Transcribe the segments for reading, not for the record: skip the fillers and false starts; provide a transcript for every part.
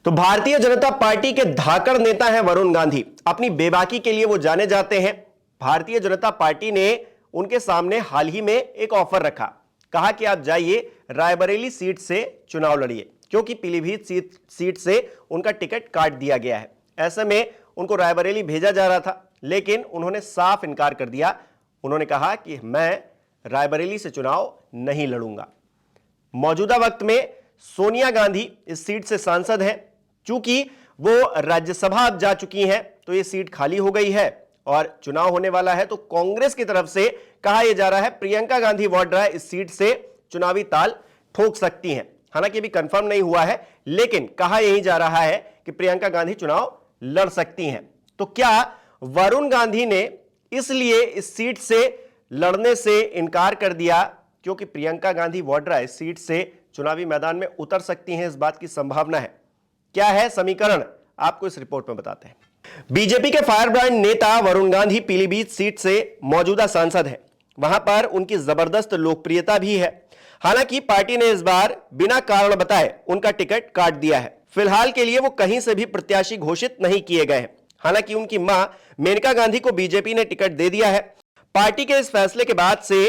तो भारतीय जनता पार्टी के धाकड़ नेता हैं वरुण गांधी। अपनी बेबाकी के लिए वो जाने जाते हैं। भारतीय जनता पार्टी ने उनके सामने हाल ही में एक ऑफर रखा। कहा कि आप जाइए रायबरेली सीट से चुनाव लड़िए, क्योंकि पीलीभीत सीट से उनका टिकट काट दिया गया है। ऐसे में उनको रायबरेली भेजा जा रहा था, लेकिन उन्होंने साफ इनकार कर दिया। उन्होंने कहा कि मैं रायबरेली से चुनाव नहीं लड़ूंगा। मौजूदा वक्त में सोनिया गांधी इस सीट से सांसद हैं। चूंकि वो राज्यसभा अब जा चुकी हैं, तो ये सीट खाली हो गई है और चुनाव होने वाला है। तो कांग्रेस की तरफ से कहा यह जा रहा है प्रियंका गांधी वाड्रा इस सीट से चुनावी ताल ठोक सकती हैं। हालांकि अभी कंफर्म नहीं हुआ है, लेकिन कहा यही जा रहा है कि प्रियंका गांधी चुनाव लड़ सकती हैं। तो क्या वरुण गांधी ने इसलिए इस सीट से लड़ने से इनकार कर दिया क्योंकि प्रियंका गांधी वाड्रा इस सीट से चुनावी मैदान में उतर सकती हैं? इस बात की संभावना है। क्या है समीकरण, आपको इस रिपोर्ट में बताते हैं। बीजेपी के फायरब्रांड नेता वरुण गांधी पीलीभीत सीट से मौजूदा सांसद हैं। वहां पर उनकी जबरदस्त लोकप्रियता भी है। हालांकि पार्टी ने इस बार बिना कारण बताए उनका टिकट काट दिया है। फिलहाल के लिए वो कहीं से भी प्रत्याशी घोषित नहीं किए गए हैं। हालांकि उनकी मां मेनका गांधी को बीजेपी ने टिकट दे दिया है। पार्टी के इस फैसले के बाद से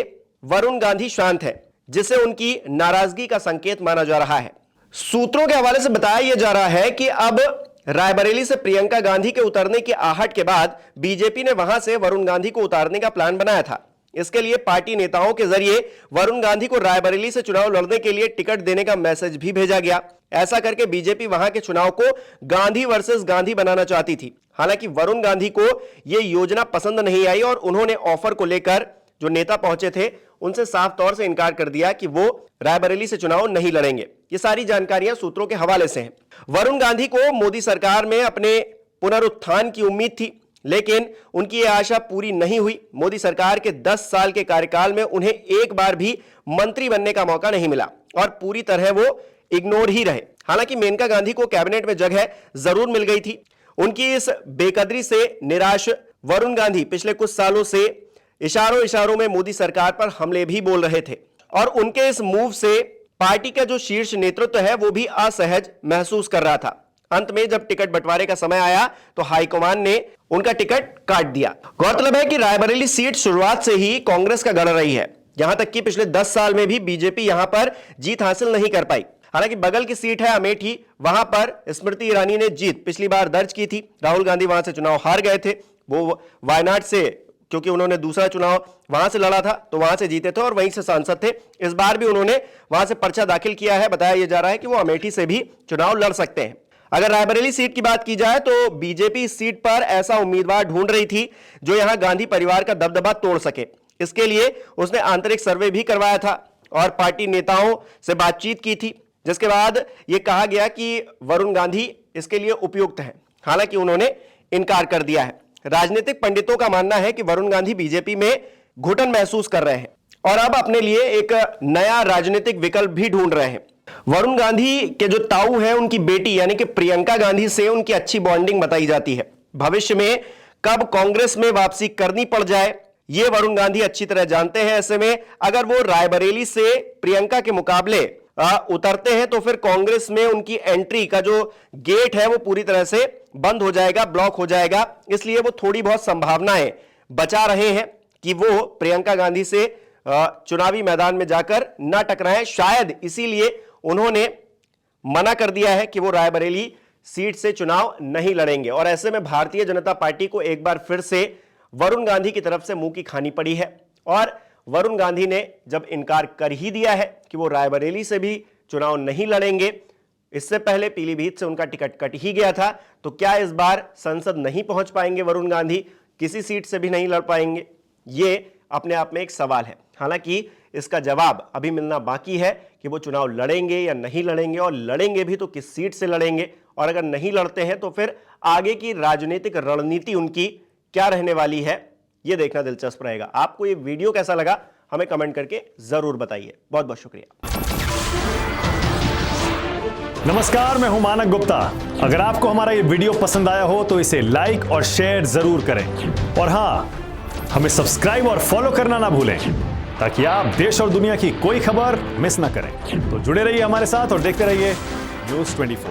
वरुण गांधी शांत है, जिसे उनकी नाराजगी का संकेत माना जा रहा है। सूत्रों के हवाले से बताया यह जा रहा है कि अब रायबरेली से प्रियंका गांधी के उतरने की आहट के बाद बीजेपी ने वहां से वरुण गांधी को उतारने का प्लान बनाया था। इसके लिए पार्टी नेताओं के जरिए वरुण गांधी को रायबरेली से चुनाव लड़ने के लिए टिकट देने का मैसेज भी भेजा गया। ऐसा करके बीजेपी वहां के चुनाव को गांधी वर्सेस गांधी बनाना चाहती थी। हालांकि वरुण गांधी को यह योजना पसंद नहीं आई और उन्होंने ऑफर को लेकर जो नेता पहुंचे थे उनसे साफ तौर से इनकार कर दिया कि वो रायबरेली से चुनाव नहीं लड़ेंगे। ये सारी जानकारियां सूत्रों के हवाले से हैं। वरुण गांधी को मोदी सरकार में अपने पुनरुत्थान की उम्मीद थी, लेकिन उनकी यह आशा पूरी नहीं हुई। मोदी सरकार के 10 साल के कार्यकाल में उन्हें एक बार भी मंत्री बनने का मौका नहीं मिला और पूरी तरह वो इग्नोर ही रहे। हालांकि मेनका गांधी को कैबिनेट में जगह जरूर मिल गई थी। उनकी इस बेकदरी से निराश वरुण गांधी पिछले कुछ सालों से इशारों में मोदी सरकार पर हमले भी बोल रहे थे और उनके इस मूव से पार्टी का जो शीर्ष नेतृत्व है वो भी असहज महसूस कर रहा था। अंत में जब टिकट बंटवारे का समय आया तो हाईकमान ने उनका टिकट काट दिया। गौरतलब है कि रायबरेली सीट शुरुआत से ही कांग्रेस का गढ़ रही है। यहां तक कि पिछले 10 साल में भी बीजेपी यहां पर जीत हासिल नहीं कर पाई। हालांकि बगल की सीट है अमेठी, वहां पर स्मृति ईरानी ने जीत पिछली बार दर्ज की थी। राहुल गांधी वहां से चुनाव हार गए थे। वो वायनाड से, क्योंकि उन्होंने दूसरा चुनाव वहां से लड़ा था, तो वहां से जीते थे और वहीं से सांसद थे। इस बार भी उन्होंने वहां से पर्चा दाखिल किया है। बताया यह जा रहा है कि वो अमेठी से भी चुनाव लड़ सकते हैं। अगर रायबरेली सीट की बात की जाए तो बीजेपी इस सीट पर ऐसा उम्मीदवार ढूंढ रही थी जो यहां गांधी परिवार का दबदबा तोड़ सके। इसके लिए उसने आंतरिक सर्वे भी करवाया था और पार्टी नेताओं से बातचीत की थी, जिसके बाद यह कहा गया कि वरुण गांधी इसके लिए उपयुक्त है। हालांकि उन्होंने इनकार कर दिया है। राजनीतिक पंडितों का मानना है कि वरुण गांधी बीजेपी में घुटन महसूस कर रहे हैं और अब अपने लिए एक नया राजनीतिक विकल्प भी ढूंढ रहे हैं। वरुण गांधी के जो ताऊ हैं, उनकी बेटी यानी कि प्रियंका गांधी से उनकी अच्छी बॉन्डिंग बताई जाती है। भविष्य में कब कांग्रेस में वापसी करनी पड़ जाए ये वरुण गांधी अच्छी तरह जानते हैं। ऐसे में अगर वो रायबरेली से प्रियंका के मुकाबले उतरते हैं तो फिर कांग्रेस में उनकी एंट्री का जो गेट है वो पूरी तरह से बंद हो जाएगा, ब्लॉक हो जाएगा। इसलिए वो थोड़ी बहुत संभावनाएं बचा रहे हैं कि वो प्रियंका गांधी से चुनावी मैदान में जाकर ना टकराएं। शायद इसीलिए उन्होंने मना कर दिया है कि वो रायबरेली सीट से चुनाव नहीं लड़ेंगे। और ऐसे में भारतीय जनता पार्टी को एक बार फिर से वरुण गांधी की तरफ से मुंह की खानी पड़ी है और वरुण गांधी ने जब इनकार कर ही दिया है कि वो रायबरेली से भी चुनाव नहीं लड़ेंगे, इससे पहले पीलीभीत से उनका टिकट कट ही गया था, तो क्या इस बार संसद नहीं पहुंच पाएंगे वरुण गांधी, किसी सीट से भी नहीं लड़ पाएंगे? ये अपने आप में एक सवाल है। हालांकि इसका जवाब अभी मिलना बाकी है कि वो चुनाव लड़ेंगे या नहीं लड़ेंगे, और लड़ेंगे भी तो किस सीट से लड़ेंगे, और अगर नहीं लड़ते हैं तो फिर आगे की राजनीतिक रणनीति उनकी क्या रहने वाली है, ये देखना दिलचस्प रहेगा। आपको ये वीडियो कैसा लगा हमें कमेंट करके जरूर बताइए। बहुत बहुत शुक्रिया। नमस्कार, मैं हूं मानक गुप्ता। अगर आपको हमारा ये वीडियो पसंद आया हो तो इसे लाइक और शेयर जरूर करें, और हां, हमें सब्सक्राइब और फॉलो करना ना भूलें ताकि आप देश और दुनिया की कोई खबर मिस ना करें। तो जुड़े रहिए हमारे साथ और देखते रहिए News 24।